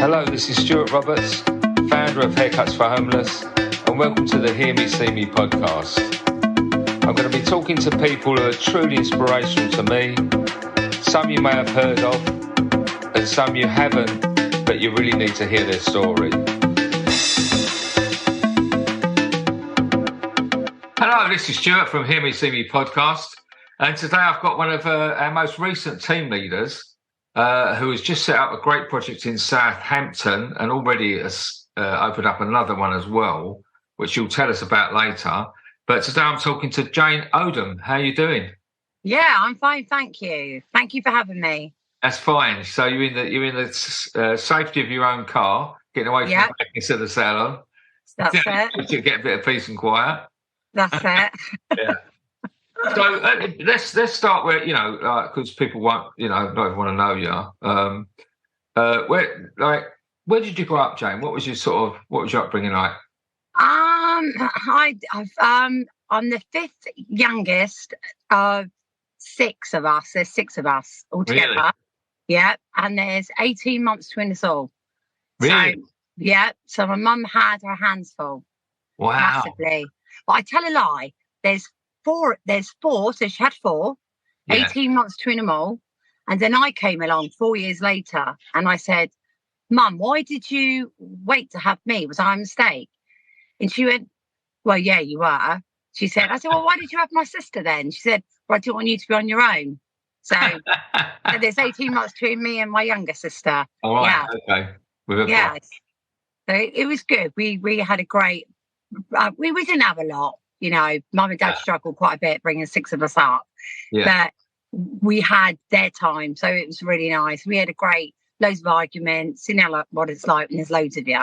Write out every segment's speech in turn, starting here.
Hello, this is Stuart Roberts, founder of Haircuts4Homeless, and welcome to the Hear Me, See Me podcast. I'm going to be talking to people who are truly inspirational to me. Some you may have heard of, and some you haven't, but you really need to hear their story. Hello, this is Stuart from Hear Me, See Me podcast, and today I've got one of our most recent team leaders, who has just set up a great project in Southampton and already has opened up another one as well, which you'll tell us about later. But today I'm talking to Jane Odam. How are you doing? Yeah, I'm fine, thank you. Thank you for having me. That's fine. So you're in the safety of your own car, getting away from the back instead of the salon. That's it. To get a bit of peace and quiet. That's it. Yeah. So let's start where, because people won't, not everyone will know you. Where did you grow up, Jane? What was your upbringing like? I'm the fifth youngest of six of us. There's six of us altogether. Really? Yeah, and there's 18 months between us all. Really? So, yeah. So my mum had her hands full. Wow. Massively. But I tell a lie. There's four, so she had four, 18 months between them all. And then I came along 4 years later and I said, Mum, why did you wait to have me? Was I a mistake? And she went, well, yeah, you were. She said, I said, well, why did you have my sister then? She said, well, I didn't want you to be on your own. So there's 18 months between me and my younger sister. All right, okay. So it was good. We had a great, we didn't have a lot. Mum and Dad struggled quite a bit bringing six of us up. Yeah. But we had their time, so it was really nice. We had loads of arguments. You know what it's like when there's loads of you.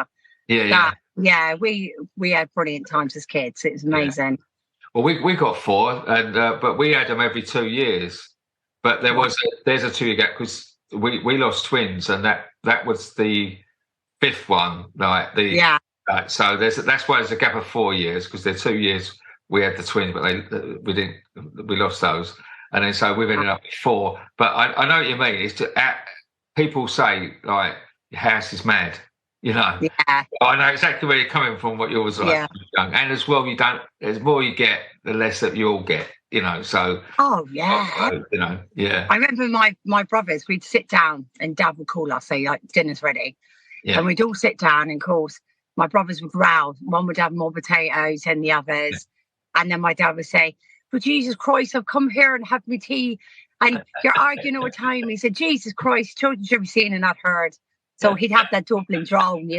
Yeah, we had brilliant times as kids. It was amazing. Well, we got four, and but we had them every 2 years. But there's a 2 year gap because we lost twins, and that was the fifth one. So that's why there's a gap of 4 years, because they're 2 years. We had the twins, but we lost those. And then so we've ended up with four. But I know what you mean. People say, like, your house is mad, Yeah. I know exactly where you're coming from, what yours was like. Young. And as well, as more you get, the less that you all get, so. Oh, yeah. Yeah. I remember my brothers, we'd sit down and Dad would call us, say, like, dinner's ready. Yeah. And we'd all sit down, and of course, my brothers would row. One would have more potatoes than the others. Yeah. And then my dad would say, well, Jesus Christ, I've come here and had my tea. And you're arguing all the time. He said, Jesus Christ, children should be seen and not heard. So he'd have that Dublin drone,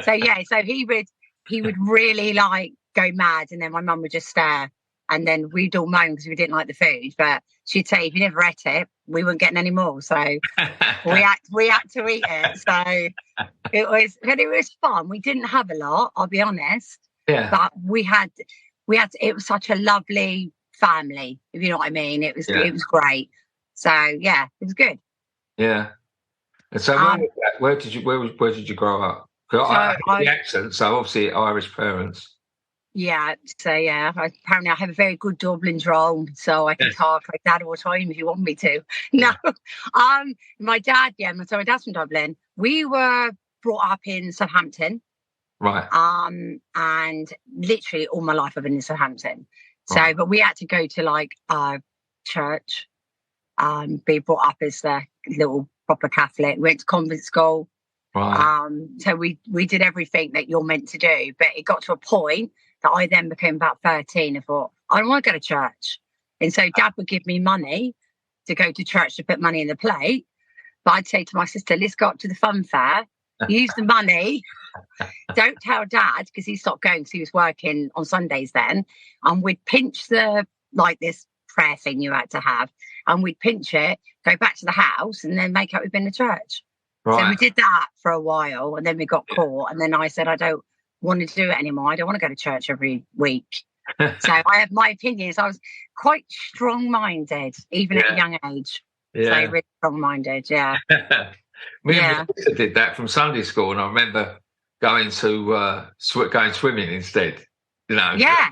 So, so he would really, like, go mad. And then my mum would just stare. And then we'd all moan because we didn't like the food. But she'd say, if you never ate it, we weren't getting any more. So we had to eat it. So it was fun. We didn't have a lot, I'll be honest. Yeah. But it was such a lovely family, if you know what I mean. It was great. So it was good. Yeah. And so where did you grow up? I have the accent, so obviously Irish parents. Yeah. So apparently I have a very good Dublin drawl, so I can talk like that all the time if you want me to. No. My dad, so my dad's from Dublin. We were brought up in Southampton. Right. And literally all my life I've been in Southampton. So, but we had to go to like church, be brought up as the little proper Catholic. We went to convent school. Right. So we did everything that you're meant to do. But it got to a point that I then became about 13 and thought, I don't want to go to church. And so Dad would give me money to go to church to put money in the plate. But I'd say to my sister, let's go up to the fun fair. Use the money. Don't tell Dad, because he stopped going because he was working on Sundays then. And we'd pinch this prayer thing you had to have, and we'd pinch it, go back to the house, and then make out we'd been to church. Right. So we did that for a while, and then we got caught. And then I said, I don't want to do it anymore. I don't want to go to church every week. So I have my opinions. I was quite strong-minded, even at a young age. Yeah. So really strong-minded, yeah. Me and my sister did that from Sunday school, and I remember going swimming instead. Yeah.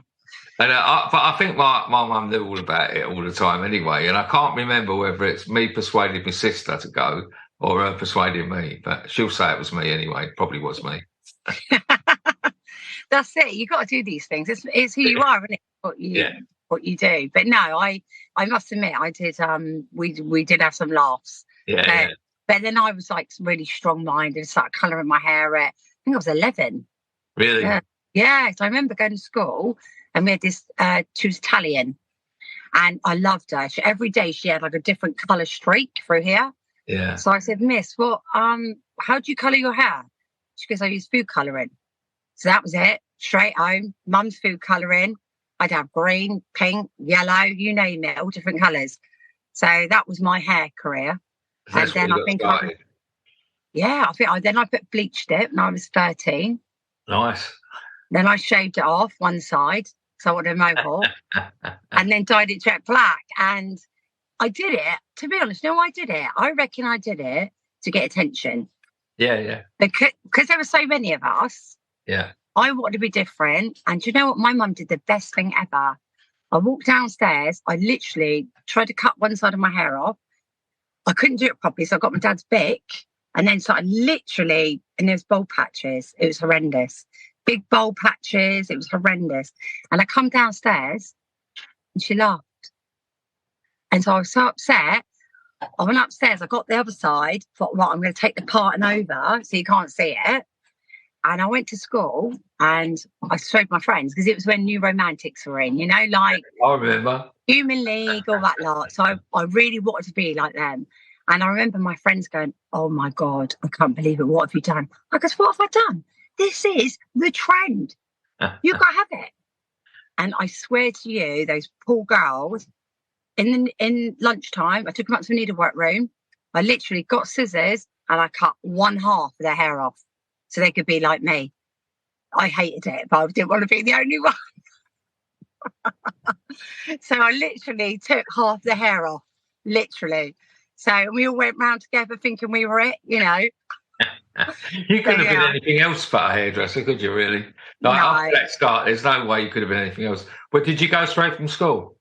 And but I think my mum knew all about it all the time anyway, and I can't remember whether it's me persuaded my sister to go or persuading me, but she'll say it was me anyway. It probably was me. That's it. You got to do these things. It's who you are, isn't it? What you do. But no, I must admit, I did. We did have some laughs. But then I was like really strong-minded, started colouring my hair at, I think I was 11. Really? Yeah. So I remember going to school, and we had this. She was Italian, and I loved her. Every day she had like a different colour streak through here. Yeah. So I said, Miss, how do you colour your hair? She goes, I use food colouring. So that was it. Straight home, mum's food colouring. I'd have green, pink, yellow, you name it, all different colours. So that was my hair career. That's and then I think I bleached it when I was 13. Nice. Then I shaved it off one side, so I wanted a mohawk, and then dyed it jet black. And I did it, to be honest, I did it. I reckon I did it to get attention. Yeah. Because there were so many of us. Yeah. I wanted to be different. And you know what? My mum did the best thing ever. I walked downstairs. I literally tried to cut one side of my hair off. I couldn't do it properly, so I got my dad's Bic and then started literally, and there's bald patches. It was horrendous. Big bald patches. It was horrendous. And I come downstairs and she laughed. And so I was so upset. I went upstairs. I got the other side. Thought, right, I'm going to take the parting over so you can't see it. And I went to school and I showed my friends because it was when New Romantics were in, like I remember. Human League, all that lot. So I really wanted to be like them. And I remember my friends going, oh my God, I can't believe it. What have you done? I goes, what have I done? This is the trend. You got to have it. And I swear to you, those poor girls, in lunchtime, I took them up to the needlework room. I literally got scissors and I cut one half of their hair off so they could be like me. I hated it, but I didn't want to be the only one. So I literally took half the hair off, literally. So we all went round together thinking we were it, You couldn't have been anything else but a hairdresser, could you, really? Like, no. After that start, there's no way you could have been anything else. But did you go straight from school?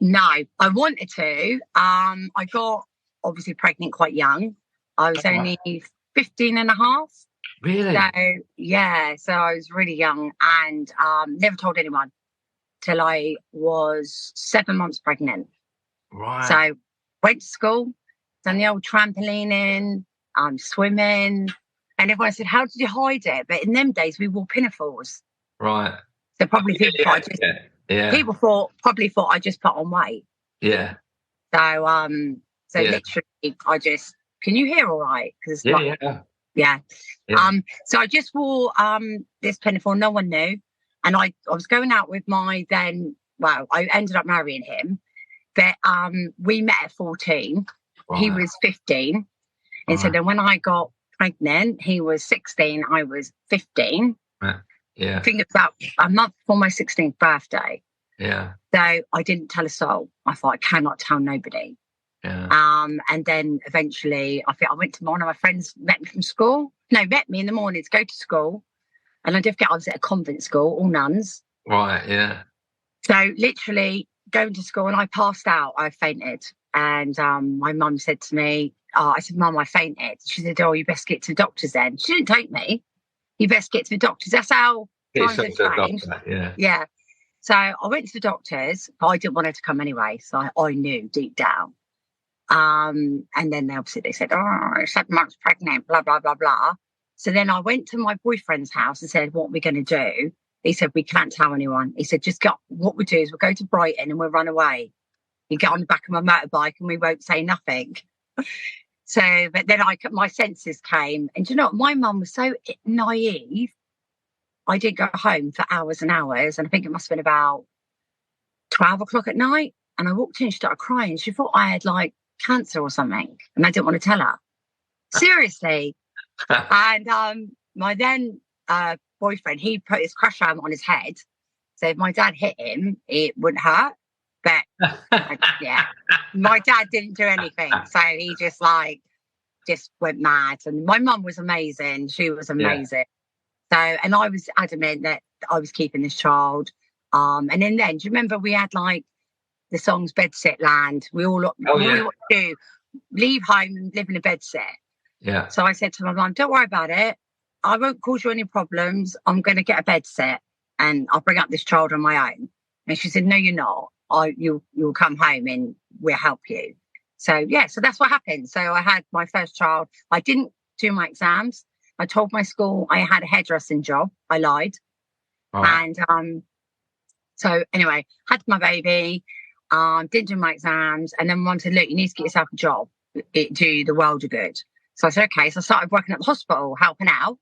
No, I wanted to. I got obviously pregnant quite young. I was only 15 and a half. Really? So I was really young and never told anyone till I was 7 months pregnant. Right. So went to school, done the old trampolining, swimming, and everyone said, how did you hide it? But in them days, we wore pinafores. Right. So probably people probably thought I just put on weight. Yeah. So literally I just, can you hear all right? Cause yeah. So I just wore this pinafore, no one knew. And I was going out with I ended up marrying him. But we met at 14. Right. He was 15. And so then when I got pregnant, he was 16, I was 15. Yeah. I think it was about a month before my 16th birthday. Yeah. So I didn't tell a soul. I thought, I cannot tell nobody. Yeah. And then eventually, I think I went to one of my friends, met me in the morning to go to school. And I was at a convent school, all nuns. Right, yeah. So literally going to school and I passed out, I fainted. And my mum said to me, I said, Mum, I fainted. She said, oh, you best get to the doctors then. She didn't take me. You best get to the doctors. That's how times have changed. Yeah. So I went to the doctors, but I didn't want her to come anyway. So I knew deep down. And then they said, oh, 7 months pregnant, blah, blah, blah, blah. So then I went to my boyfriend's house and said, what are we going to do? He said, we can't tell anyone. He said, what we do is we'll go to Brighton and we'll run away. You get on the back of my motorbike and we won't say nothing. So, but then my senses came. And you know what? My mum was so naive. I did go home for hours and hours. And I think it must have been about 12 o'clock at night. And I walked in and she started crying. She thought I had like cancer or something. And I didn't want to tell her. Seriously. And my then boyfriend, he put his crash helmet on his head. So if my dad hit him, it wouldn't hurt. But yeah, my dad didn't do anything. So he just went mad. And my mum was amazing. She was amazing. Yeah. So, and I was adamant that I was keeping this child. And then do you remember we had like the songs Bedsit Land? We all what to do. leave home and live in a bed set. Yeah. So I said to my mum, don't worry about it. I won't cause you any problems. I'm going to get a bed set and I'll bring up this child on my own. And she said, no, you're not. You'll come home and we'll help you. So, yeah, so that's what happened. So I had my first child. I didn't do my exams. I told my school I had a hairdressing job. I lied. Right. And so anyway, had my baby, didn't do my exams. And then mum said, look, you need to get yourself a job. It do you the world of good. So I said, okay. So I started working at the hospital, helping out.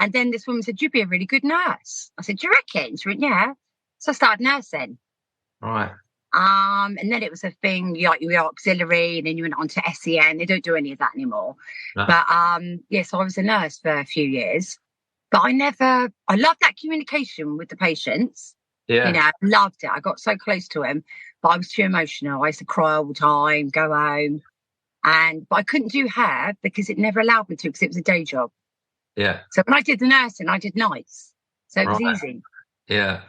And then this woman said, you'd be a really good nurse. I said, do you reckon? She went, yeah. So I started nursing. Right. And then it was a thing, like you were auxiliary, and then you went on to SEN. They don't do any of that anymore. No. But so I was a nurse for a few years. But I loved that communication with the patients. Yeah. You know, I loved it. I got so close to him, but I was too emotional. I used to cry all the time, go home. But I couldn't do hair because it never allowed me to, because it was a day job. Yeah. So when I did the nursing, I did nights. So it was easy. Yeah.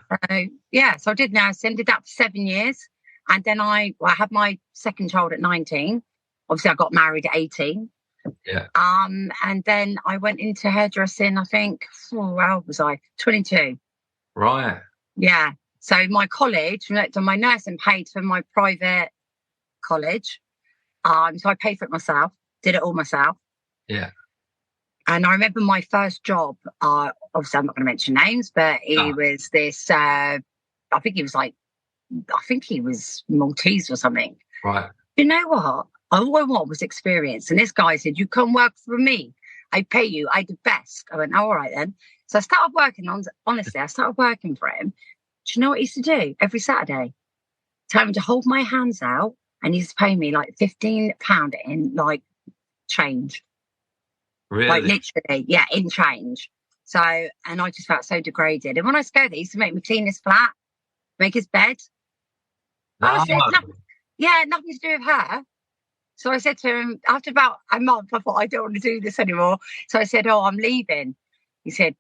So I did nursing, did that for 7 years. And then I had my second child at 19. Obviously, I got married at 18. Yeah. And then I went into hairdressing, I think, how old was I? 22. Right. Yeah. So my college, my nursing paid for my private college. So I paid for it myself, did it all myself. Yeah. And I remember my first job, obviously I'm not going to mention names, but he was this, I think he was Maltese or something. Right. You know what? All I want was experience. And this guy said, you come work for me. I pay you. I did best. I went, all right then. So I started working honestly, I started working for him. Do you know what he used to do? Every Saturday, tell him to hold my hands out, and he used to pay me like £15 in like change. Really? Like literally, yeah, in change. So, and I just felt so degraded. And when I used to go there, he used to make me clean his flat, make his bed. Honestly, nothing to do with her. So I said to him, after about a month, I thought, I don't want to do this anymore. So I said, oh, I'm leaving. He said,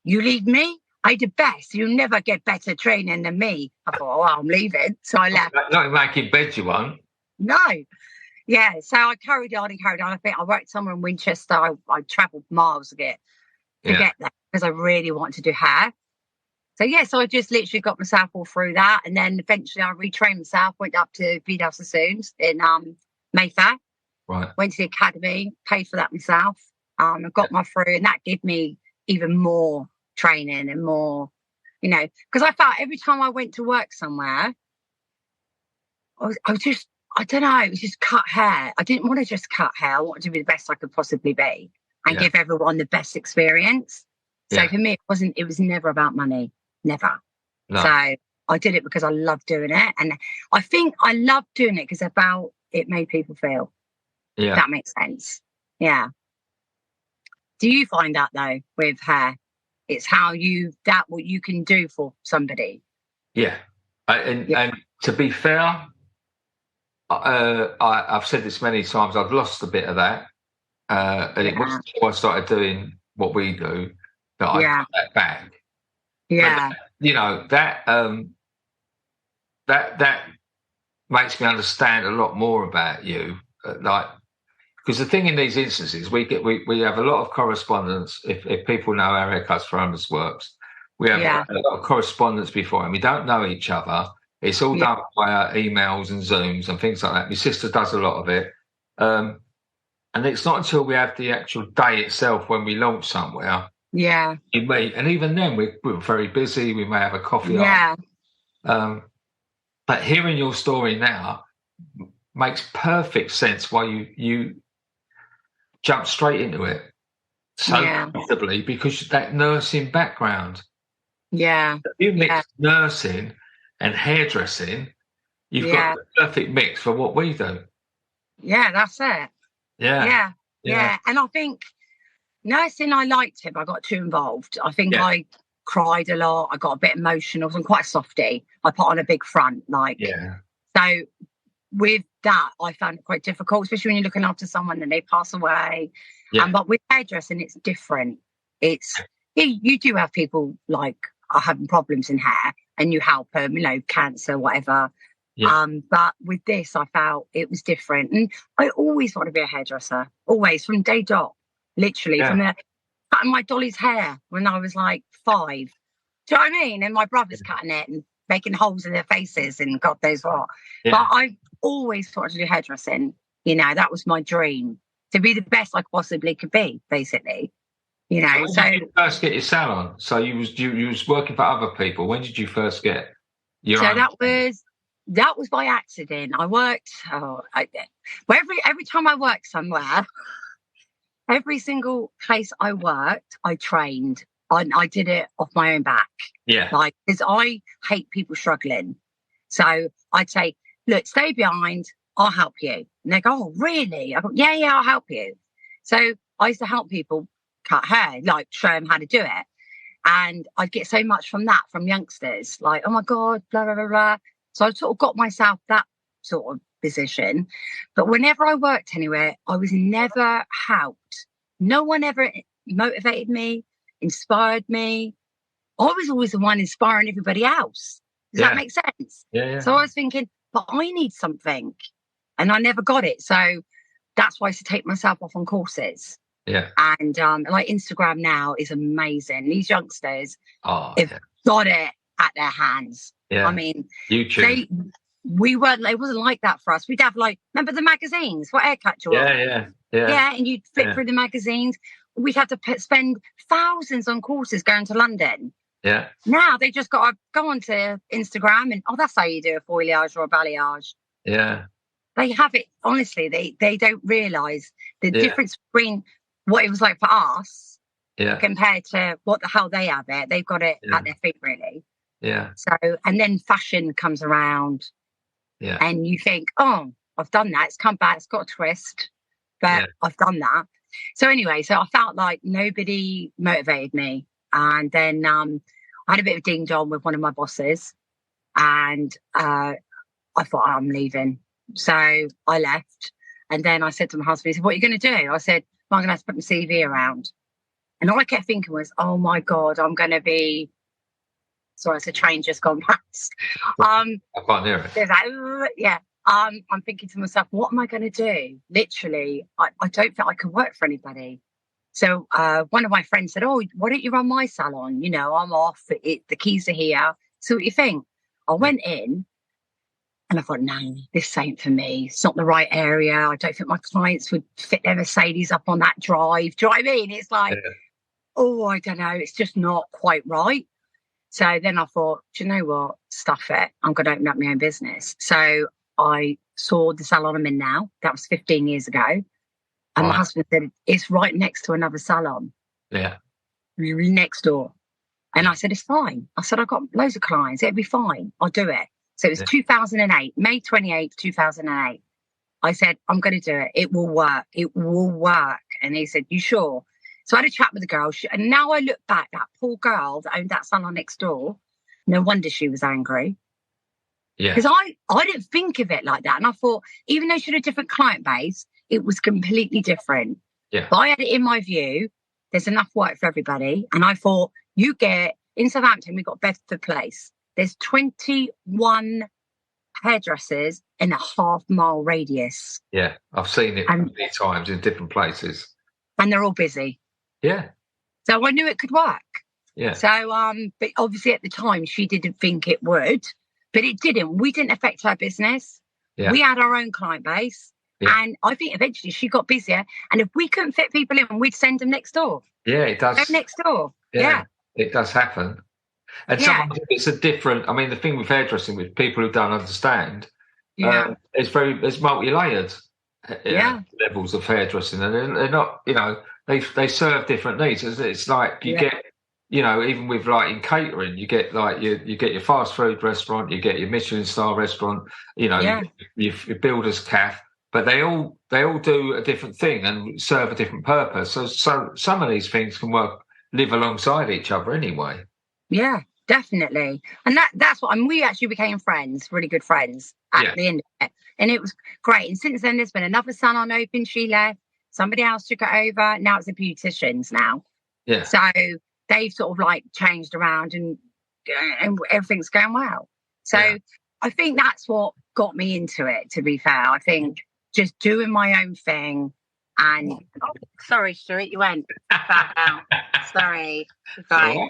you leave me? I did best. You never get better training than me. I thought, oh, I'm leaving. So I left. Not making bed, you won't? No. Yeah, so I carried on. I think I worked somewhere in Winchester. I travelled miles to get there because I really wanted to do hair. So I just literally got myself all through that. And then eventually I retrained myself, went up to Vidal Sassoons in Mayfair. Right. Went to the academy, paid for that myself. I got my through, and that gave me even more training and more, because I felt every time I went to work somewhere, I don't know, it was just cut hair. I didn't want to just cut hair. I wanted to be the best I could possibly be and give everyone the best experience. So for me, it was never about money. Never. No. So I did it because I loved doing it. And I think I loved doing it because it made people feel. Yeah. If that makes sense. Yeah. Do you find that though with hair? It's what you can do for somebody. Yeah. And to be fair, I've said this many times, I've lost a bit of that. And it wasn't until I started doing what we do that I got that back. Yeah. But, that makes me understand a lot more about you. Because the thing in these instances, we have a lot of correspondence. If people know how Haircuts4Homeless works, we have a lot of correspondence before, and we don't know each other. It's all done via emails and Zooms and things like that. My sister does a lot of it. And it's not until we have the actual day itself when we launch somewhere. Yeah. You meet. And even then, we're very busy. We may have a coffee. Yeah. But hearing your story now makes perfect sense why you jump straight into it so comfortably, because that nursing background. Yeah. If you mix nursing and hairdressing, you've got the perfect mix for what we do. Yeah, that's it. Yeah. And I think nursing, I liked it, but I got too involved. I think I cried a lot. I got a bit emotional. I'm quite a softie. I put on a big front, So with that, I found it quite difficult, especially when you're looking after someone and they pass away. Yeah. But with hairdressing, it's different. It's you do have people like are having problems in hair, and you help them, cancer, whatever. Yeah. But with this, I felt it was different. And I always want to be a hairdresser, always from day dot, literally Yeah. from cutting my dolly's hair when I was like 5. Do you know what I mean? And my brother's cutting it and making holes in their faces and God knows what. Yeah. But I always wanted to do hairdressing. You know, that was my dream, to be the best I possibly could be, basically. You know, so when did you first get your salon? So you was working for other people. When did you first get your own? That was by accident. I worked. Every time I worked somewhere, every single place I worked, I trained. I did it off my own back. Yeah. Like, because I hate people struggling. So I'd say, look, stay behind. I'll help you. And they go, oh, really? I go, yeah, I'll help you. So I used to help people cut hair, like show them how to do it. And I'd get so much from that, from youngsters, like, oh my God, blah, blah, blah, blah. So I sort of got myself that sort of position. But whenever I worked anywhere, I was never helped. No one ever motivated me, inspired me. I was always the one inspiring everybody else. Does that make sense? Yeah. So I was thinking, but I need something. And I never got it. So that's why I used to take myself off on courses. Yeah. And like Instagram now is amazing. These youngsters have got it at their hands. Yeah. I mean, YouTube. It wasn't like that for us. We'd have remember the magazines? What haircut you want? Yeah. And you'd flip through the magazines. We'd have to spend thousands on courses going to London. Yeah. Now they just got to go onto Instagram and, that's how you do a foliage or a balayage. Yeah. They have it, honestly, they don't realise the difference between what it was like for us compared to what the hell they have it. They've got it at their feet, really. Yeah. So, and then fashion comes around and you think, oh, I've done that. It's come back. It's got a twist, but I've done that. So anyway, so I felt like nobody motivated me. And then I had a bit of ding dong with one of my bosses and I thought, I'm leaving. So I left. And then I said to my husband, he said, what are you going to do? I said, I'm going to have to put my CV around. And all I kept thinking was, oh my God, I'm going to be, sorry, it's a train just gone past. I can't hear it. I'm thinking to myself, what am I going to do? Literally, I don't think I can work for anybody. So one of my friends said, oh, why don't you run my salon? You know, I'm off. The keys are here. So what do you think? I went in and I thought, no, this ain't for me. It's not the right area. I don't think my clients would fit their Mercedes up on that drive. Do you know what I mean? It's like, oh, I don't know. It's just not quite right. So then I thought, do you know what? Stuff it. I'm going to open up my own business. So I saw the salon I'm in now. That was 15 years ago. And my husband said, it's right next to another salon. Yeah. Next door. And I said, it's fine. I said, I've got loads of clients. It'll be fine. I'll do it. So it was 2008, May 28th, 2008. I said, I'm going to do it. It will work. It will work. And he said, you sure? So I had a chat with the girl. And now I look back, that poor girl that owned that salon next door, no wonder she was angry. Yeah. Because I didn't think of it like that. And I thought, even though she had a different client base, it was completely different. Yeah. But I had it in my view, there's enough work for everybody. And I thought, in Southampton, we've got Bedford Place. There's 21 hairdressers in a half-mile radius. Yeah, I've seen it many times in different places. And they're all busy. Yeah. So I knew it could work. Yeah. So, but obviously at the time, she didn't think it would. But it didn't. We didn't affect her business. Yeah. We had our own client base. Yeah. And I think eventually she got busier. And if we couldn't fit people in, we'd send them next door. Yeah, it does. Go next door. Yeah. It does happen. And sometimes it's a different, the thing with hairdressing with people who don't understand, it's multi-layered levels of hairdressing. And they're not, they serve different needs. It's like you get, even with in catering, you get you get your fast food restaurant, you get your Michelin star restaurant, your builder's cafe, but they all do a different thing and serve a different purpose. So some of these things can live alongside each other anyway. Yeah, definitely. And that's what we actually became friends, really good friends at the end of it. And it was great. And since then there's been another salon open, she left, somebody else took it over. Now it's a beautician's now. Yeah. So they've sort of changed around and everything's going well. So I think that's what got me into it, to be fair. I think just doing my own thing and sorry, Stuart, you went back out. Sorry. Right.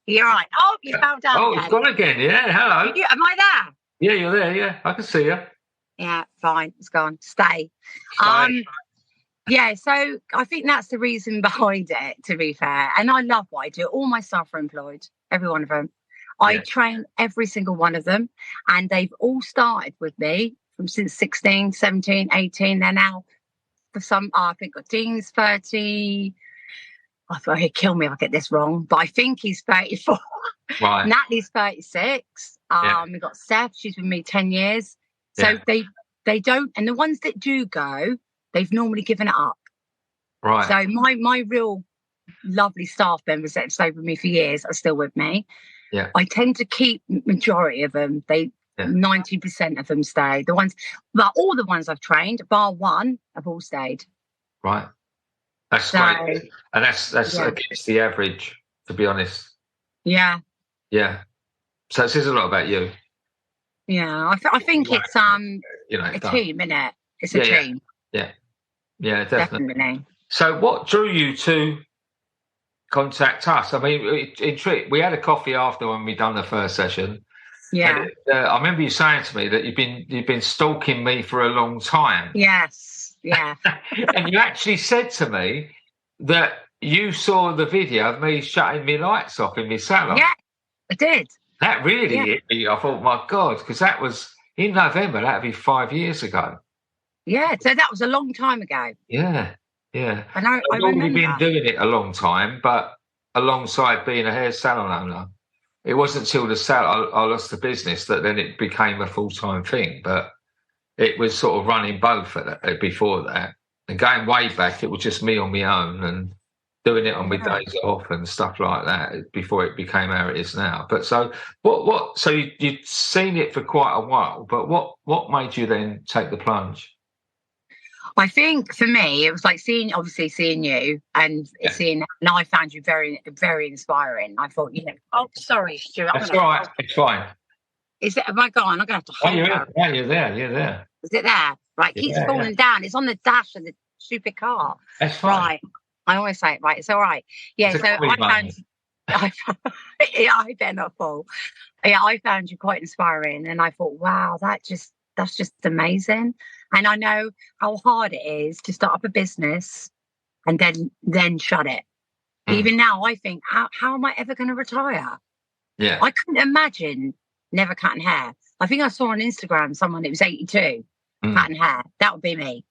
You're right. Oh, you fell down. Oh, it's gone again. Yeah, hello. Am I there? Yeah, you're there. Yeah, I can see you. Yeah, fine. It's gone. Stay. Yeah, so I think that's the reason behind it, to be fair. And I love what I do. All my staff are employed, every one of them. I train every single one of them, and they've all started with me from since 16, 17, 18. They're now, for some, I think Dean's 30. I thought he'd kill me if I get this wrong, but I think he's 34. Right. Natalie's 36. We've got Steph, she's with me 10 years. So they don't, and the ones that do go, they've normally given it up. Right. So my real lovely staff members that have stayed with me for years are still with me. Yeah. I tend to keep majority of them. 90% of them stay. The ones, but all the ones I've trained, bar one, have all stayed. Right. That's great. And that's against the average, to be honest. Yeah. Yeah. So it says a lot about you. Yeah. I think it's a team, isn't it? It's a team. Yeah. Yeah, definitely. So what drew you to contact us? I mean, we had a coffee after when we done the first session. Yeah. And, I remember you saying to me that you've been stalking me for a long time. Yes. Yeah. And you actually said to me that you saw the video of me shutting my lights off in my salon. Yeah, I did. That really hit me. I thought, my God, because that was in November. That'd be 5 years ago. Yeah, so that was a long time ago. Yeah, yeah. And I've only been doing it a long time, but alongside being a hair salon owner, it wasn't until the salon I lost the business that then it became a full-time thing. But it was sort of running both before that. And going way back, it was just me on my own and doing it on my days off and stuff like that before it became how it is now. But so what? So you'd seen it for quite a while, but what made you then take the plunge? I think for me, it was like seeing you and seeing, and I found you very, very inspiring. I thought, oh, sorry, Stuart. That's all right. It's fine. Is it? Am I gone? I'm going to have to hold it. Yeah, you're there. You're there. Is it there? Right. It keeps falling down. It's on the dash of the stupid car. That's fine. Right. I always say it right. It's all right. Yeah. So I better not fall. Yeah. I found you quite inspiring, and I thought, wow, that's just amazing. And I know how hard it is to start up a business and then shut it. Even now, I think, how am I ever going to retire? Yeah. I couldn't imagine never cutting hair. I think I saw on Instagram someone that was 82 cutting hair. That would be me.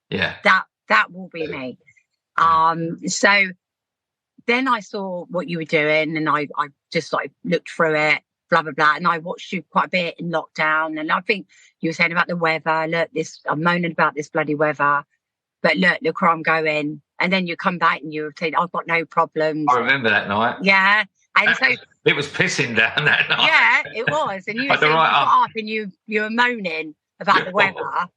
Yeah. That will be me. So then I saw what you were doing, and I just like looked through it, blah blah blah, and I watched you quite a bit in lockdown. And I think you were saying about the weather. Look, I'm moaning about this bloody weather, but look where I'm going. And then you come back and you were saying, I've got no problems. I remember that night. Yeah. And so it was pissing down that night. Yeah, it was. And you were saying, you got up and you were moaning about the weather.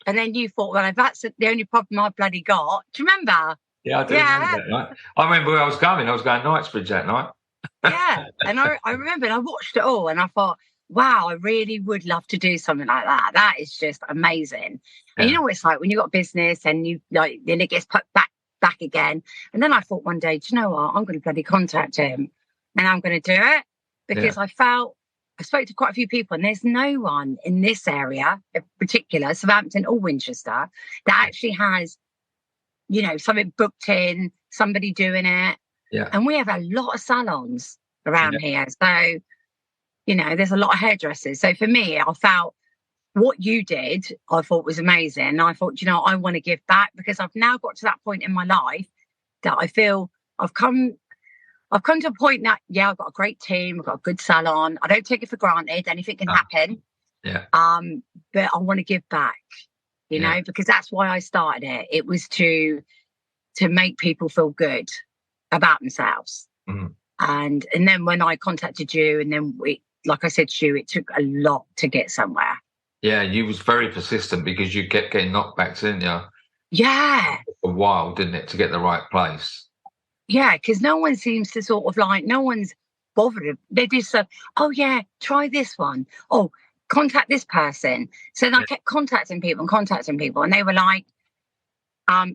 And then you thought, well, if that's the only problem I bloody got. Do you remember? Yeah, I do remember that night. I remember where I was going. I was going Knightsbridge that night. Yeah. And I remember, and I watched it all, and I thought, wow, I really would love to do something like that. That is just amazing. And you know what it's like when you've got business and you like, then it gets put back again. And then I thought one day, do you know what? I'm going to bloody contact him, and I'm going to do it because I spoke to quite a few people, and there's no one in this area, in particular, Southampton or Winchester, that actually has, something booked in, somebody doing it. Yeah. And we have a lot of salons around here. So, there's a lot of hairdressers. So for me, I felt what you did, I thought was amazing. And I thought, I want to give back because I've now got to that point in my life that I feel I've come to a point that, I've got a great team. I've got a good salon. I don't take it for granted. Anything can happen. Yeah. But I want to give back, because that's why I started it. It was to make people feel good about themselves. And then when I contacted you, and then like I said to you, it took a lot to get somewhere. Yeah, you was very persistent because you kept getting knockbacks, didn't you? Yeah. A while, didn't it, to get the right place? Yeah, because no one seems to sort of like, no one's bothered. They just say, oh, yeah, try this one. Oh, contact this person. So then I kept contacting people, and they were like,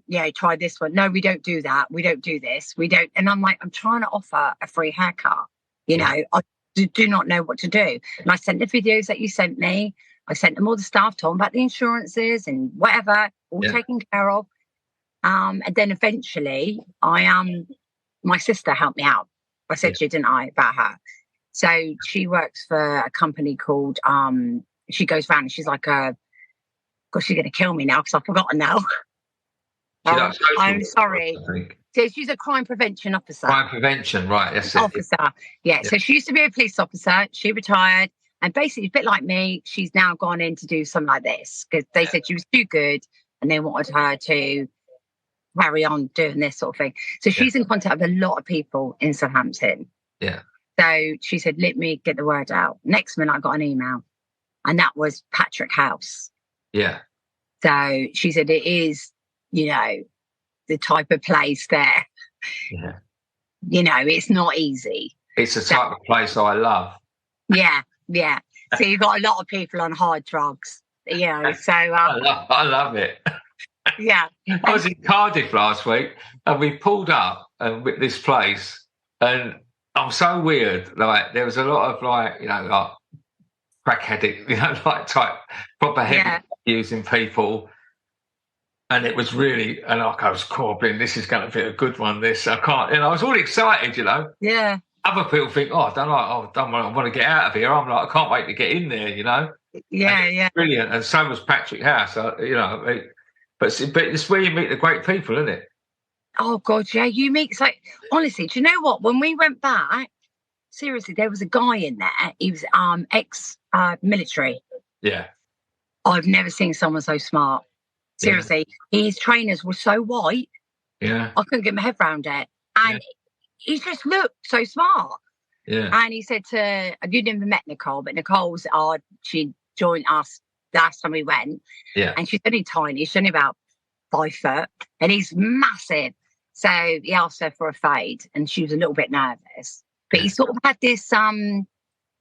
yeah, try this one. No, we don't do that. We don't do this. We don't. And I'm like, I'm trying to offer a free haircut. You know, I do not know what to do. And I sent the videos that you sent me. I sent them all the stuff, told them about the insurances and whatever, all taken care of. And then eventually my sister helped me out. I said to you, didn't I, about her? So she works for a company called, she goes around and she's like, God, she's going to kill me now because I've forgotten now. I'm sorry. So she's a crime prevention officer. Crime prevention, right. That's officer. It. Yeah. So she used to be a police officer. She retired. And basically, a bit like me, she's now gone in to do something like this because they said she was too good and they wanted her to carry on doing this sort of thing. So she's in contact with a lot of people in Southampton. Yeah. So she said, let me get the word out. Next minute, I got an email and that was Patrick House. Yeah. So she said, it is, you know, the type of place there. Yeah. You know, it's not easy. It's the type of place I love. Yeah. Yeah. So you've got a lot of people on hard drugs, you know, so. I love it. Yeah. I was in Cardiff last week and we pulled up with this place and I'm so weird. Like there was a lot of like, you know, like crack addict, you know, like type proper heavy using people. And it was really, and like I was corbling, this is going to be a good one, this. I can't, and I was all excited, you know. Yeah. Other people think, I want to get out of here. I'm like, I can't wait to get in there, you know. Yeah. Brilliant. And so was Patrick House, you know. But it's where you meet the great people, isn't it? Oh, God, yeah. You meet, like, honestly, do you know what? When we went back, seriously, there was a guy in there. He was ex-military. Yeah. I've never seen someone so smart. Seriously, his trainers were so white. Yeah. I couldn't get my head around it. And he just looked so smart. Yeah. And he said you'd never met Nicole, but Nicole's she joined us last time we went. Yeah. And she's only tiny. She's only about 5 foot. And he's massive. So he asked her for a fade and she was a little bit nervous. But he sort of had this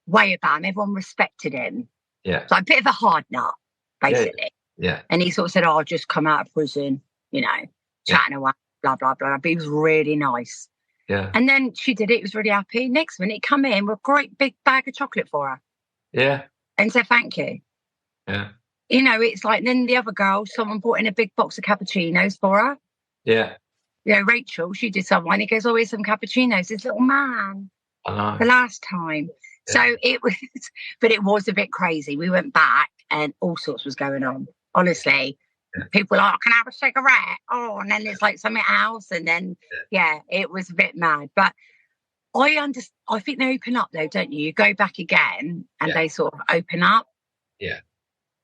way about him. Everyone respected him. Yeah. So a bit of a hard nut, basically. Yeah. And he sort of said, I'll just come out of prison, you know, chatting away, blah, blah, blah. But he was really nice. Yeah. And then she did it, was really happy. Next minute, he come in with a great big bag of chocolate for her. Yeah. And said, thank you. Yeah. You know, it's like, then the other girl, someone brought in a big box of cappuccinos for her. Yeah. You know, Rachel, she did someone. He goes, oh, here's some cappuccinos. This little man. I know. The last time. Yeah. So it was, but it was a bit crazy. We went back and all sorts was going on. Honestly, people are like, can I have a cigarette? Oh, and then there's like something else. And then, it was a bit mad. But I think they open up though, don't you? You go back again and they sort of open up. Yeah.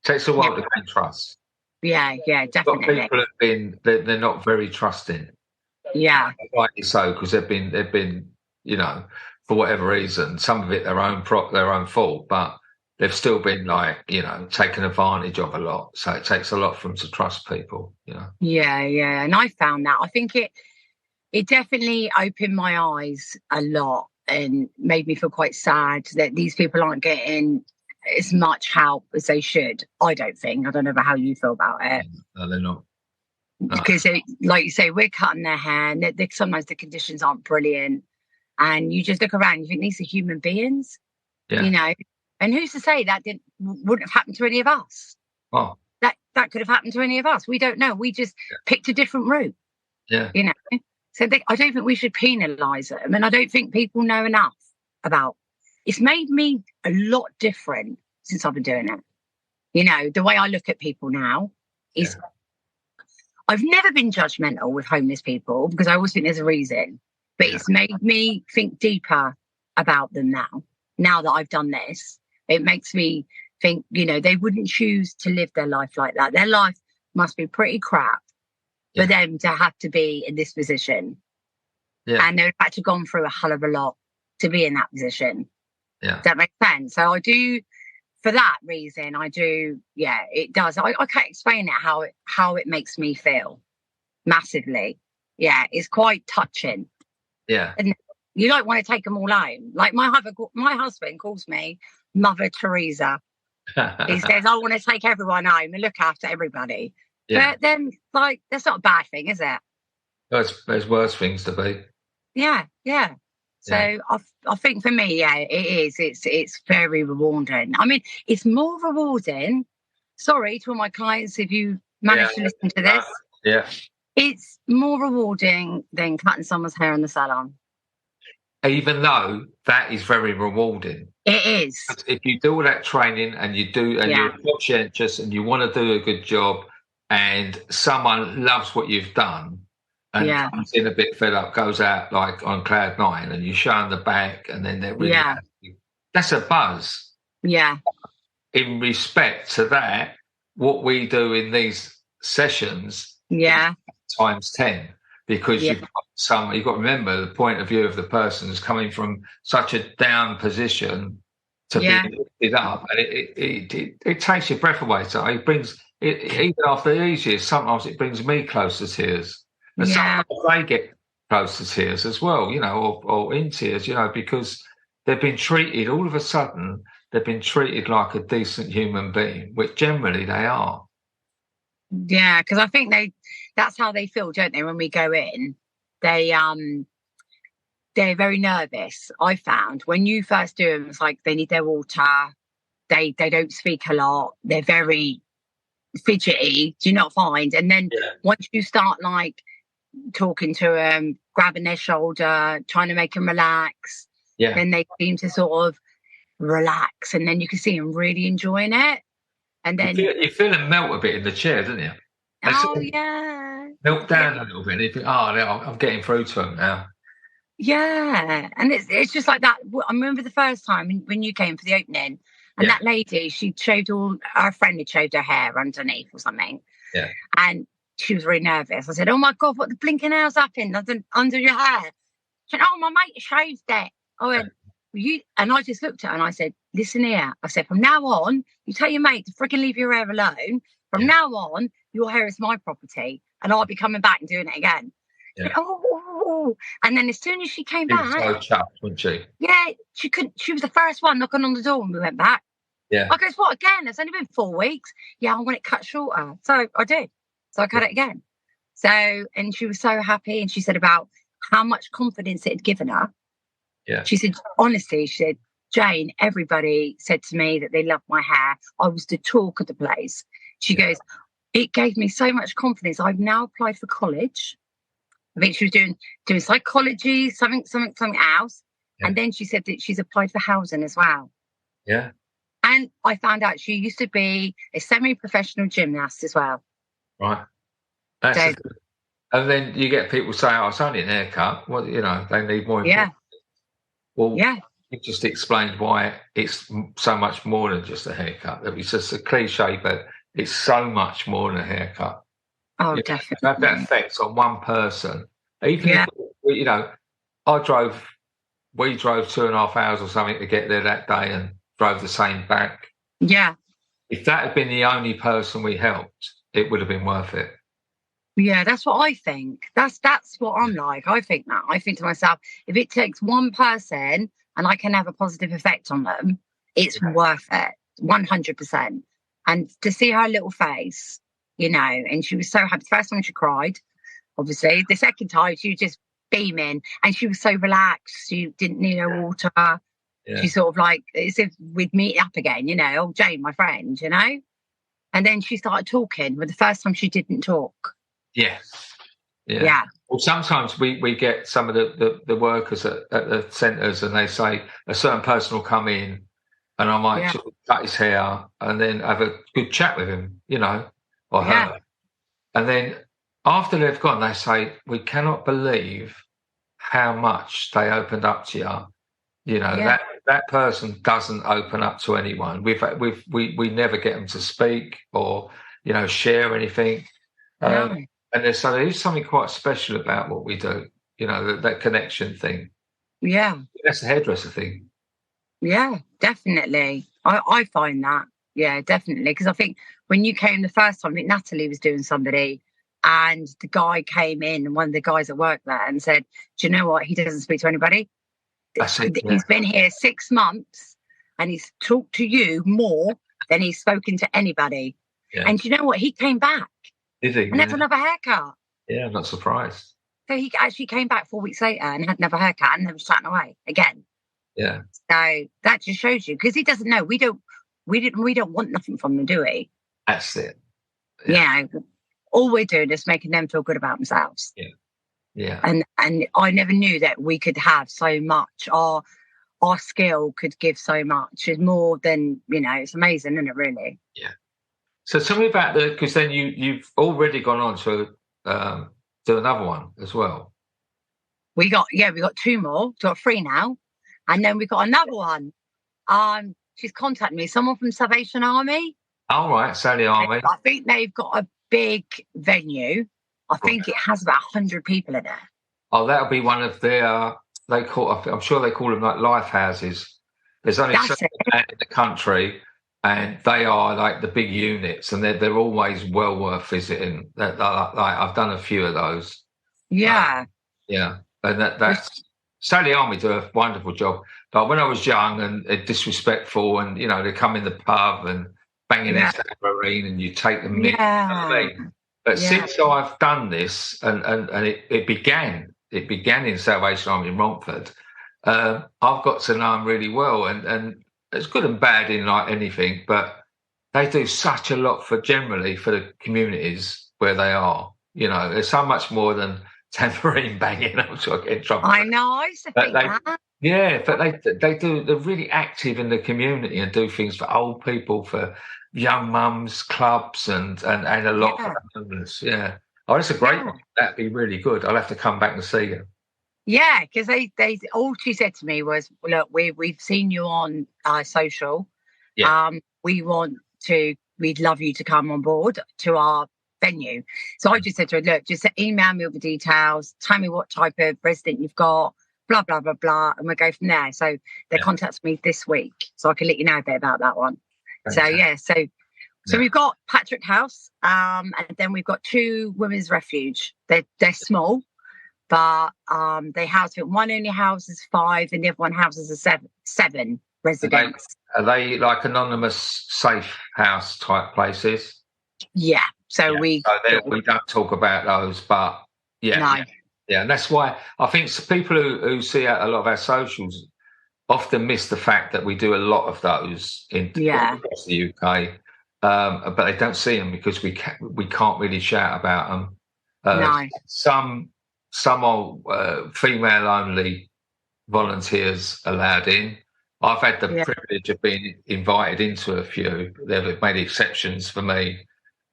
Takes a while to gain trust. Yeah, definitely. A lot of people have been, they're not very trusting. Yeah. Rightly so, because they've been, you know, for whatever reason, some of it their own fault, but they've still been like, you know, taken advantage of a lot. So it takes a lot for them to trust people, you know. Yeah. And I found that. I think it definitely opened my eyes a lot and made me feel quite sad that these people aren't getting as much help as they should. I don't think. I don't know how you feel about it. No, they're not. No. Because, like you say, we're cutting their hair and sometimes the conditions aren't brilliant. And you just look around, you think these are human beings, you know. And who's to say that wouldn't have happened to any of us? Oh. That could have happened to any of us. We don't know. We just picked a different route. Yeah. You know? So I don't think we should penalise them. And I don't think people know enough about. It's made me a lot different since I've been doing it. You know, the way I look at people now is I've never been judgmental with homeless people because I always think there's a reason. But it's made me think deeper about them now that I've done this. It makes me think, you know, they wouldn't choose to live their life like that. Their life must be pretty crap for them to have to be in this position. Yeah. And they've had to gone through a hell of a lot to be in that position. Yeah. Does that make sense? So I do, for that reason, it does. I can't explain it, how it makes me feel massively. Yeah, it's quite touching. Yeah. And you don't want to take them all home. Like my husband calls me Mother Teresa. He says, I want to take everyone home and look after everybody. Yeah. But then, like, that's not a bad thing, is it? There's worse things to be. Yeah, yeah. So Yeah. I think for me, yeah, it is. It's very rewarding. I mean, it's more rewarding. Sorry to all my clients if you manage to listen to this. Yeah. It's more rewarding than cutting someone's hair in the salon. Even though that is very rewarding. It is. If you do all that training and you're conscientious and you want to do a good job and someone loves what you've done and comes in a bit fed up, goes out like on cloud nine and you show them the back and then they're really happy. That's a buzz. Yeah. In respect to that, what we do in these sessions times 10. Because you've got to remember the point of view of the person is coming from such a down position to be lifted up, and it takes your breath away. So it brings it even after the easiest. Sometimes it brings me close to tears, and sometimes they get close to tears as well. Or in tears. Because they've been treated all of a sudden. They've been treated like a decent human being, which generally they are. Yeah, because I think that's how they feel, don't they? When we go in, they're very nervous. I found when you first do them, it's like they need their water. They don't speak a lot. They're very fidgety. Do you not find? And then once you start like talking to them, grabbing their shoulder, trying to make them relax, then they seem to sort of relax, and then you can see them really enjoying it. And then you feel them melt a bit in the chair, don't you? Melt down a little bit. And you think, I'm getting through to them now. Yeah, and it's just like that. I remember the first time when you came for the opening, and that lady, she'd shaved her friend had shaved her hair underneath or something. Yeah. And she was really nervous. I said, "Oh my God, what the blinking hell's happened under your hair?" She said, "Oh, my mate shaved it." I went, and I just looked at her and I said, "Listen here." I said, "From now on, you tell your mate to freaking leave your hair alone. From now on, your hair is my property, and I'll be coming back and doing it again." Yeah. And then as soon as she came back, so chuffed, wasn't she? Yeah, she couldn't. She was the first one knocking on the door when we went back. Yeah. I goes, "What again? It's only been 4 weeks." "Yeah, I want it cut shorter." So I did. So I cut it again. So, and she was so happy, and she said about how much confidence it had given her. Yeah. She said, honestly, she said, "Jane, everybody said to me that they loved my hair. I was the talk of the place." She goes, "It gave me so much confidence. I've now applied for college." I think she was doing psychology, something else. Yeah. And then she said that she's applied for housing as well. Yeah. And I found out she used to be a semi-professional gymnast as well. Right. And then you get people say, "Oh, it's only an haircut." Well, they need more. Yeah. Well, you just explained why it's so much more than just a haircut. It's just a cliche, but it's so much more than a haircut. Oh, definitely. That effect on one person. Even if, we drove 2.5 hours or something to get there that day and drove the same back. Yeah. If that had been the only person we helped, it would have been worth it. Yeah, that's what I think. That's what I'm like. I think that. I think to myself, if it takes one person and I can have a positive effect on them, it's worth it, 100%. And to see her little face, and she was so happy. The first time she cried, obviously. The second time she was just beaming, and she was so relaxed. She didn't need her water. Yeah. She sort of like, as if we'd meet up again, "Oh, Jane, my friend, And then she started talking, but the first time she didn't talk. Yeah. Well, sometimes we get some of the workers at the centres, and they say a certain person will come in, and I might just cut his hair and then have a good chat with him, or her. And then after they've gone, they say, "We cannot believe how much they opened up to you." That person doesn't open up to anyone. We never get them to speak or share anything. No. And there is something quite special about what we do, that connection thing. Yeah. That's the hairdresser thing. Yeah, definitely. I find that. Yeah, definitely. Because I think when you came the first time, I think Natalie was doing somebody, and the guy came in, and one of the guys at work there, and said, "Do you know what? He doesn't speak to anybody. He's been here 6 months, and he's talked to you more than he's spoken to anybody. Yeah. And you know what? He came back Did he? and had another haircut. Yeah, I'm not surprised. So he actually came back 4 weeks later and had another haircut and then was chatting away again. Yeah. So that just shows you, because he doesn't know. We don't want nothing from them, do we? That's it. Yeah. All we're doing is making them feel good about themselves. Yeah. Yeah. And I never knew that we could have so much. Our skill could give so much. It's more than, it's amazing, isn't it, really? Yeah. So tell me about because then you've already gone on to do another one as well. We got 2 more. We got 3 now. And then we got another one. She's contacted me, someone from Salvation Army. All right, Sally Army. I think they've got a big venue. I think it has about 100 people in there. Oh, that'll be one of their. I'm sure they call them like life houses. There's only certain in the country, and they are like the big units, and they're always well worth visiting. Like I've done a few of those. Yeah. Yeah, and that's Sally Army do a wonderful job. But when I was young and disrespectful, and they come in the pub and banging their tambourine, and you take them in. Yeah. But since I've done this, and it began in Salvation Army in Romford, I've got to know them really well, and it's good and bad in like anything, but they do such a lot for the communities where they are. There's so much more than tambourine banging. I'm sure I get in trouble. I know. I used to think that. Yeah, but they're really active in the community and do things for old people, for young mums, clubs, and a lot for homeless. Yeah. Oh, that's a great one. That'd be really good. I'll have to come back and see you. Yeah, because they all she said to me was, look, we've seen you on social. Yeah. We'd love you to come on board to our venue. So I just said to her, look, just email me all the details, tell me what type of resident you've got, blah, blah, blah, blah, and we'll go from there. So they contacted me this week, so I can let you know a bit about that one. Fantastic. So we've got Patrick House, and then we've got 2 women's refuge. They're small, but they house one only houses 5, and the other one houses 7 residents. Are they like anonymous safe house type places? Yeah. So we don't talk about those, but and that's why I think people who see a lot of our socials often miss the fact that we do a lot of those across the UK. But they don't see them because we can't really shout about them. Some are female only volunteers allowed in. I've had the privilege of being invited into a few. They've made exceptions for me,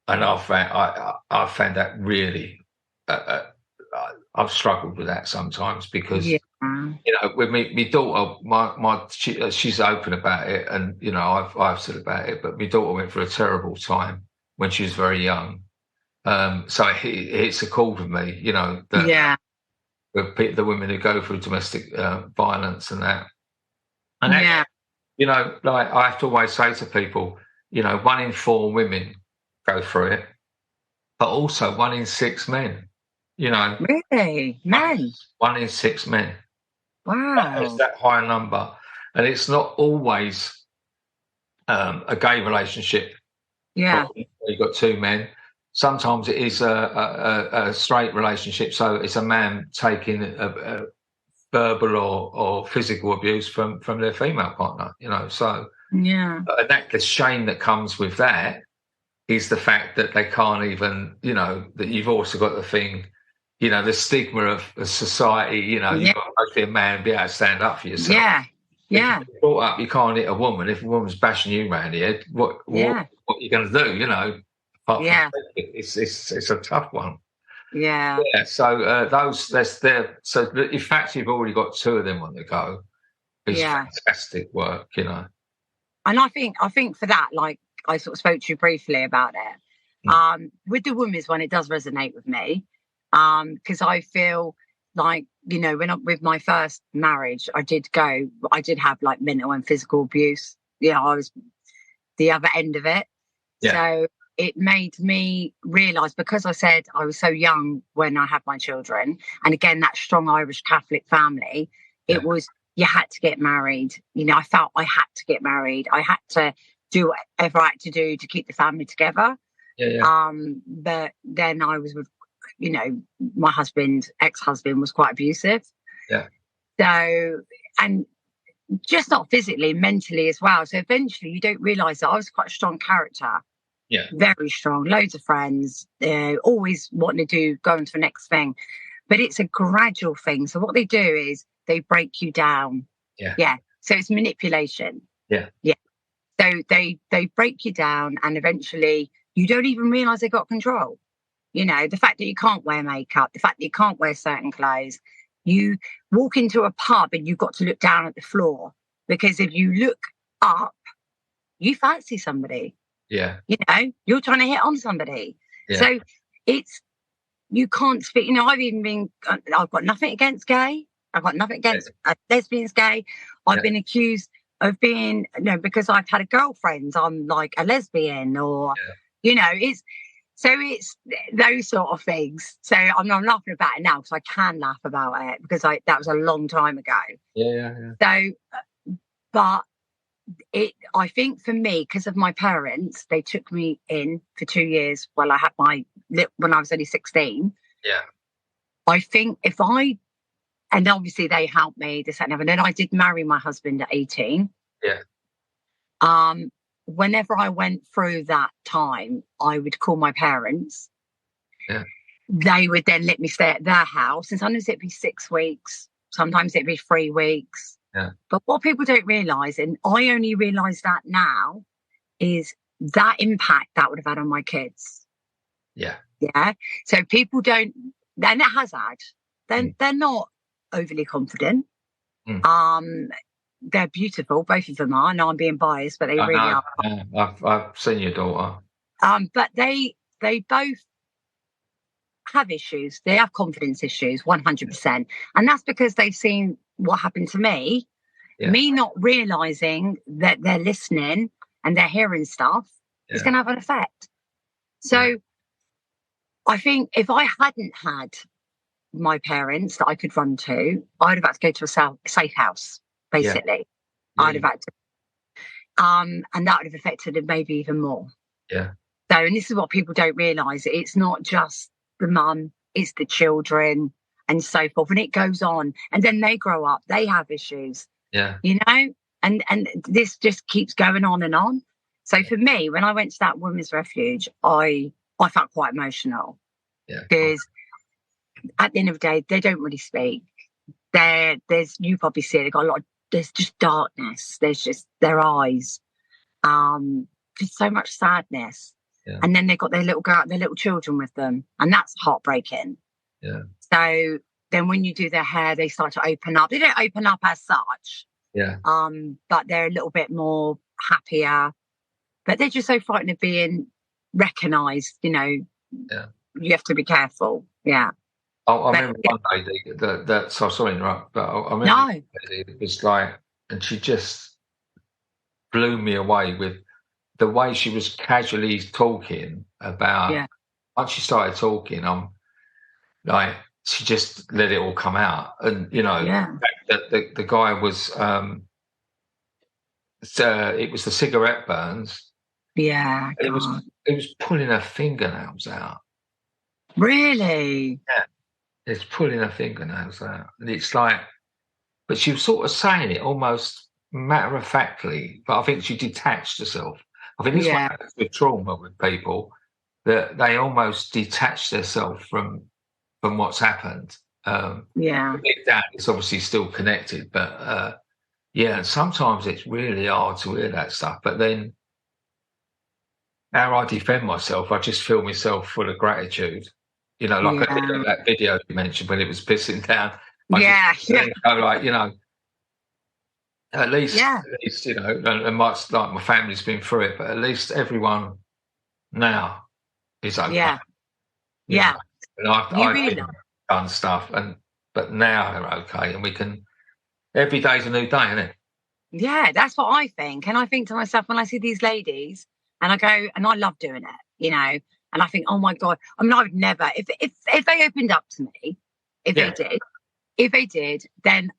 and I've found that really. I've struggled with that sometimes because with my daughter, she's open about it, and I've said about it. But my daughter went through a terrible time when she was very young, so it's a call with me. With the women who go through domestic violence and that, and like I have to always say to people, 1 in 4 women go through it, but also 1 in 6 men. Really, men? 1 in 6 men. Wow, it's that high number, and it's not always a gay relationship. Yeah, you've got 2 men. Sometimes it is a straight relationship, so it's a man taking a verbal or physical abuse from their female partner. So and the shame that comes with that is the fact that they can't even, that you've also got the thing. The stigma of society, you've got to be a man and be able to stand up for yourself. Yeah. If you're brought up, you can't hit a woman. If a woman's bashing you around the head, what are you going to do, It's a tough one. Yeah. So so in fact, you've already got 2 of them on the go. It's fantastic work, And I think for that, like I sort of spoke to you briefly about it. With the women's one, it does resonate with me. Because I feel like, when I'm with my first marriage, I did have like mental and physical abuse. I was the other end of it. Yeah. So it made me realise, because I said I was so young when I had my children, and again, that strong Irish Catholic family, it was, you had to get married. I felt I had to get married. I had to do whatever I had to do to keep the family together. Yeah. But then I was with, my ex-husband was quite abusive. Yeah. So, and just not physically, mentally as well. So eventually you don't realise that I was quite a strong character. Yeah. Very strong, loads of friends, always wanting to go on to the next thing. But it's a gradual thing. So what they do is they break you down. Yeah. Yeah. So it's manipulation. Yeah. Yeah. So they break you down, and eventually you don't even realise they got control. The fact that you can't wear makeup, the fact that you can't wear certain clothes. You walk into a pub and you've got to look down at the floor, because if you look up, you fancy somebody. Yeah. You're trying to hit on somebody. Yeah. So you can't speak. I've got nothing against gay. I've got nothing against lesbians, gay. I've been accused of being, because I've had a girlfriend, I'm like a lesbian, or, it's those sort of things. So I'm laughing about it now because I can laugh about it, because that was a long time ago. Yeah. So, but I think for me, because of my parents, they took me in for 2 years while I had when I was only 16. Yeah. I think and obviously they helped me, this and that. And then I did marry my husband at 18. Yeah. Whenever I went through that time, I would call my parents. Yeah. They would then let me stay at their house. And sometimes it'd be 6 weeks. Sometimes it'd be 3 weeks. Yeah. But what people don't realise, and I only realise that now, is that impact that would have had on my kids. Yeah. Yeah. So people don't, and it has had. They're not overly confident. They're beautiful, both of them are. I know I'm being biased, but they really are. I've seen your daughter. But they both have issues. They have confidence issues, 100%. And that's because they've seen what happened to me. Yeah. Me not realising that they're listening and they're hearing stuff is going to have an effect. So I think if I hadn't had my parents that I could run to, I'd have had to go to a safe house, basically. Yeah. I'd have had to. And that would have affected it maybe even more. Yeah. So, and this is what people don't realise. It's not just the mum, it's the children and so forth. And it goes on. And then they grow up, they have issues. Yeah. And this just keeps going on and on. So for me, when I went to that women's refuge, I felt quite emotional. Yeah. Because at the end of the day, they don't really speak. You probably see it, they've got there's just darkness. There's just their eyes. Just so much sadness. Yeah. And then they've got their little children with them. And that's heartbreaking. Yeah. So then when you do their hair, they start to open up. They don't open up as such. Yeah. But they're a little bit more happier. But they're just so frightened of being recognised, Yeah. You have to be careful. Yeah. I remember one lady that so sorry to interrupt, but I remember one lady, it was like, and she just blew me away with the way she was casually talking about. Once she started talking, I'm like, she just let it all come out, and the guy was it was the cigarette burns. Yeah, it was pulling her fingernails out. Really? Yeah. It's pulling her fingernails out. And it's like, but she was sort of saying it almost matter-of-factly, but I think she detached herself. I think this is what happens with trauma with people, that they almost detach themselves from what's happened. It's obviously still connected, but and sometimes it's really hard to hear that stuff. But then how I defend myself, I just feel myself full of gratitude. Like I did that video you mentioned when it was pissing down. At least, and my family's been through it, but at least everyone now is okay. Yeah. And I've done stuff, but now they're okay, and we can. Every day's a new day, isn't it? Yeah, that's what I think, and I think to myself when I see these ladies, and I go, and I love doing it, And I think, oh my God, I mean, I would never, if they opened up to me, if they did, then,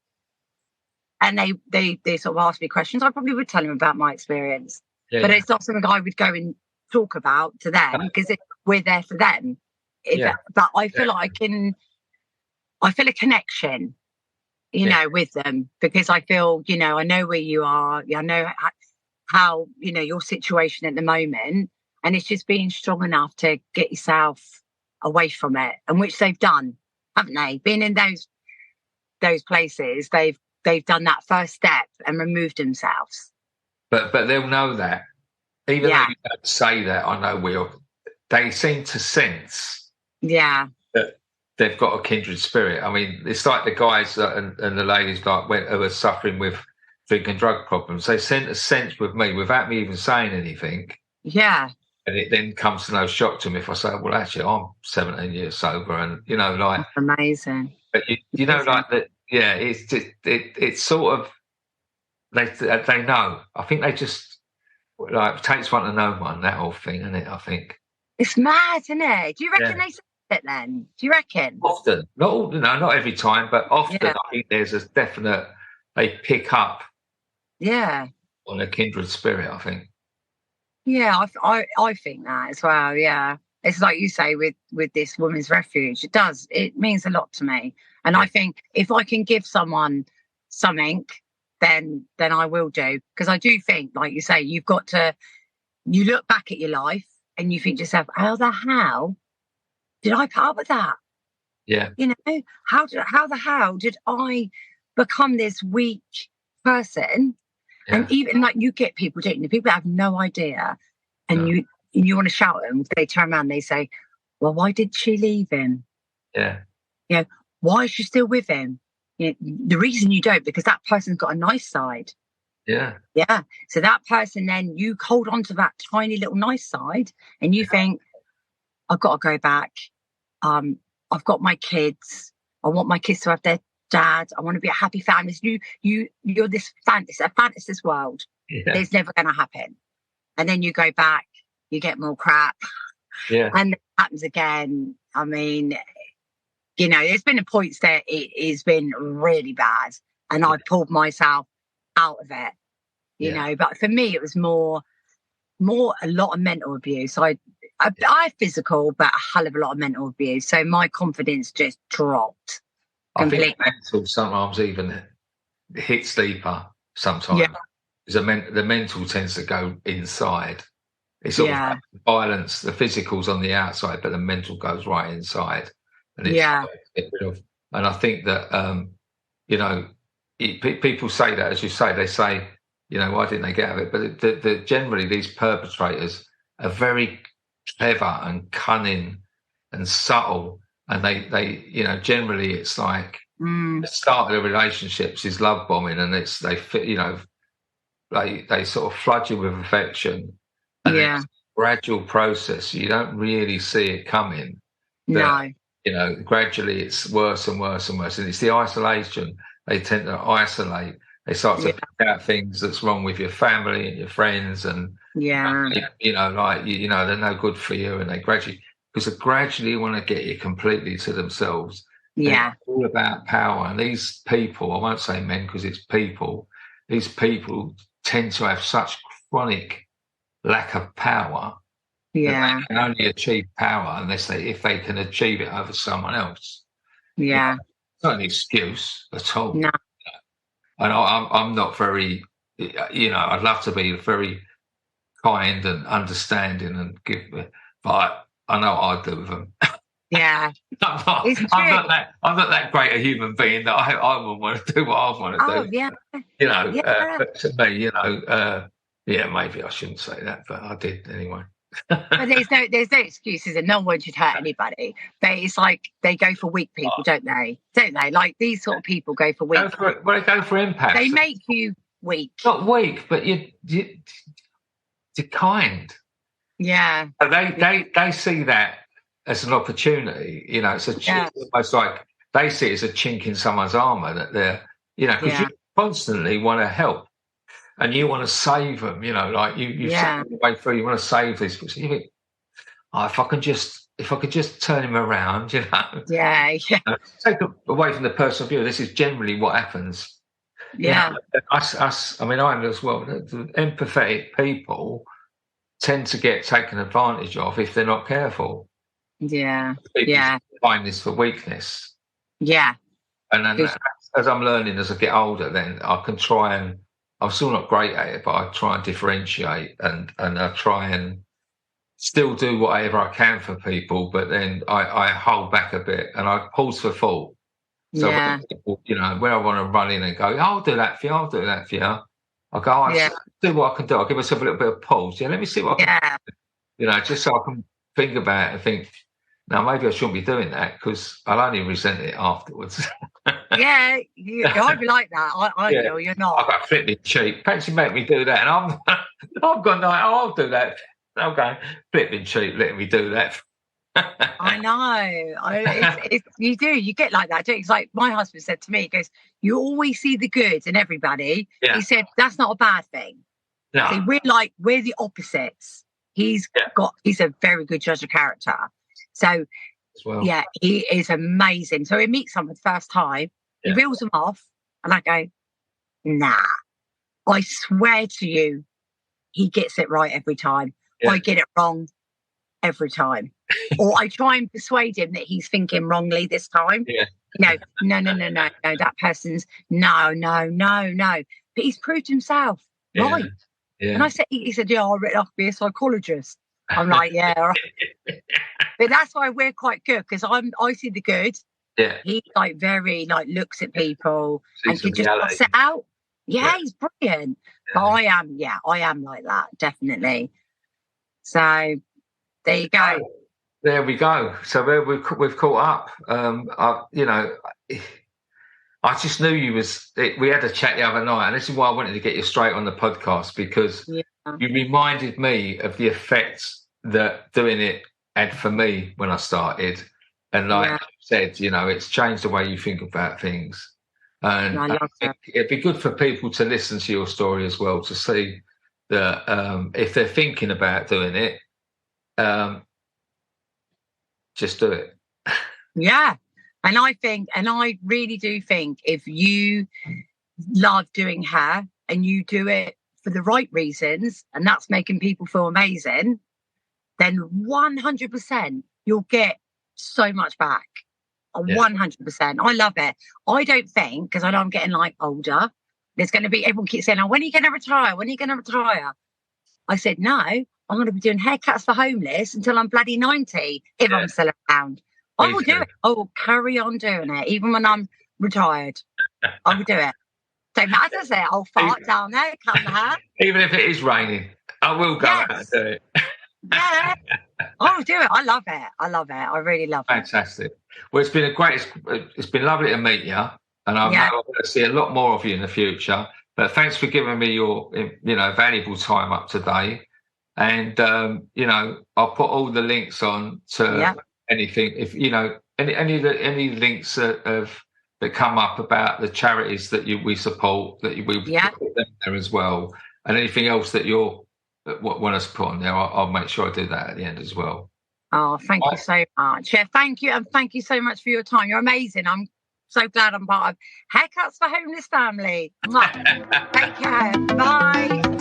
and they sort of asked me questions, I probably would tell them about my experience. but it's not something I would go and talk about to them because we're there for them. But I feel like I feel a connection, you know, with them because I feel, you know, I know where you are. I know how, you know, your situation at the moment, and it's just being strong enough to get yourself away from it, and which they've done, haven't they? Being in those places, they've done that first step and removed themselves. But they'll know that. Even though you don't say that, I know they seem to sense that they've got a kindred spirit. I mean, it's like the guys and the ladies like who are suffering with drink and drug problems. They sent a sense with me without me even saying anything. Yeah. And it then comes to no shock to me if I say, well, actually, I'm 17 years sober. And, you know, like... That's amazing. But, you know, like that, it's just, it's sort of... They know. I think they just... Like, it takes one to know one, that whole thing, isn't it, I think? It's mad, isn't it? Do you reckon they say it then? Do you reckon? Often. Not every time, but often I think there's a definite... They pick up on a kindred spirit, I think. Yeah, I think that as well, yeah. It's like you say with this women's refuge. It means a lot to me. And I think if I can give someone something... then I will do. Because I do think, like you say, you've got to, you look back at your life and you think to yourself, how the hell did I put up with that? Yeah. You know, how the hell did I become this weak person? Yeah. And even like you get people, don't you? People have no idea. And you want to shout at them. They turn around, they say, well, why did she leave him? Yeah. You know, why is she still with him? You know, the reason you don't, because that person's got a nice side. Yeah. Yeah. So that person, then you hold on to that tiny little nice side and you think, I've got to go back. I've got my kids. I want my kids to have their dad. I want to be a happy family. You're this fantasy, a fantasist world. Yeah. It's never going to happen. And then you go back, you get more crap. Yeah. And it happens again. I mean, you know, there's been points that it has been really bad and I pulled myself out of it, you know, but for me, it was more a lot of mental abuse. I physical, but a hell of a lot of mental abuse. So my confidence just dropped completely. I think mental sometimes even hits deeper sometimes. Yeah. The mental tends to go inside. It's sort of violence, the physical's on the outside, but the mental goes right inside. And it's and I think that you know, people say that, as you say, they say, you know, why didn't they get out of it? But generally, these perpetrators are very clever and cunning and subtle, and they you know, generally it's like the start of the relationships is love bombing, and you know, they sort of flood you with affection, and it's a gradual process. You don't really see it coming. No. You know, gradually it's worse and worse and worse. And it's the isolation. They tend to isolate. They start to pick out things that's wrong with your family and your friends. And, you know, like, you know, they're no good for you. And they gradually want to get you completely to themselves. Yeah. And it's all about power. And these people, I won't say men because it's people, these people tend to have such chronic lack of power. Yeah, they can only achieve power if they can achieve it over someone else. Yeah, it's not an excuse at all. No, and I'm not very, you know, I'd love to be very kind and understanding and give, but I know what I'd do with them. Yeah, I'm not that great a human being that I would want to do what I want to do. Yeah, you know, but to me, you know, maybe I shouldn't say that, but I did anyway. But there's no excuses, and no one should hurt anybody. But it's like they go for weak people, don't they? Like these sort of people go for weak. They go for impact. They make you weak. Not weak, but you're kind. Yeah. They see that as an opportunity. You know, it's almost like they see it as a chink in someone's armour that they're, you know, because you constantly want to help. And you want to save them, you know, like you the way through. You want to save this. You think, if I could just turn him around, you know. Yeah. Take away from the personal view. This is generally what happens. Yeah. Us, I mean, I am as well. The empathetic people tend to get taken advantage of if they're not careful. Yeah. People Yeah. find this for weakness. Yeah. And then as I'm learning as I get older, then I can try and, I'm still not great at it, but I try and differentiate and I try and still do whatever I can for people, but then I hold back a bit and I pause for thought. So when people, when I want to run in and go, I'll do that for you, I'll do that for you. I'll go, I'll do what I can do. I'll give myself a little bit of pause. Yeah, let me see what I can do. Just so I can think about it and think, now maybe I shouldn't be doing that because I'll only resent it afterwards. I'd be like that. I know you're not. I've got flipping cheap. Fancy make me do that, and I've gone like, I'll do that. I'm going flipping cheap, letting me do that. I know. You do. You get like that, don't you? It's like my husband said to me. He goes, "You always see the good in everybody." Yeah. He said, "That's not a bad thing." No. See, we're the opposites. He's a very good judge of character. So, he is amazing. So he meets someone the first time, he reels them off, and I go, nah, I swear to you, he gets it right every time. Yeah. I get it wrong every time. Or I try and persuade him that he's thinking wrongly this time. Yeah. No, that person's no. But he's proved himself right. Yeah. And I said, he said, I read off to be a psychologist. I'm like, yeah. All right. But that's why we're quite good because I see the good. Yeah. He very looks at people and can just pass it out. Yeah, he's brilliant. Yeah. But I am like that, definitely. So there you go. There we go. So we've caught up. I just knew we had a chat the other night, and this is why I wanted to get you straight on the podcast because you reminded me of the effects that doing it had for me when I started. And like you said, it's changed the way you think about things. And I think it'd be good for people to listen to your story as well, to see that if they're thinking about doing it, just do it. Yeah. And I really do think if you love doing hair and you do it for the right reasons, and that's making people feel amazing, then 100% you'll get so much back. 100%. I love it. I don't think, because I know I'm getting older, there's going to be, everyone keeps saying, when are you going to retire? When are you going to retire? I said, no, I'm going to be doing haircuts for homeless until I'm bloody 90, if I'm still around. I will do it. I will carry on doing it, even when I'm retired. I will do it. Don't matter, say I'll fart down there, cut the hair. Even if it is raining, I will go out and do it. Yeah, I will do it. I love it. I really love it. Fantastic. Well, it's been lovely to meet you, and I'm going to see a lot more of you in the future. But thanks for giving me your, valuable time up today. And I'll put all the links on to anything. If any links that come up about the charities that we support, that we put them there as well, and anything else that want us to put on there, I'll make sure I do that at the end as well. Oh, thank you so much. Yeah, thank you, and thank you so much for your time. You're amazing. I'm so glad I'm part of Haircuts for Homeless Family. Take care. Bye.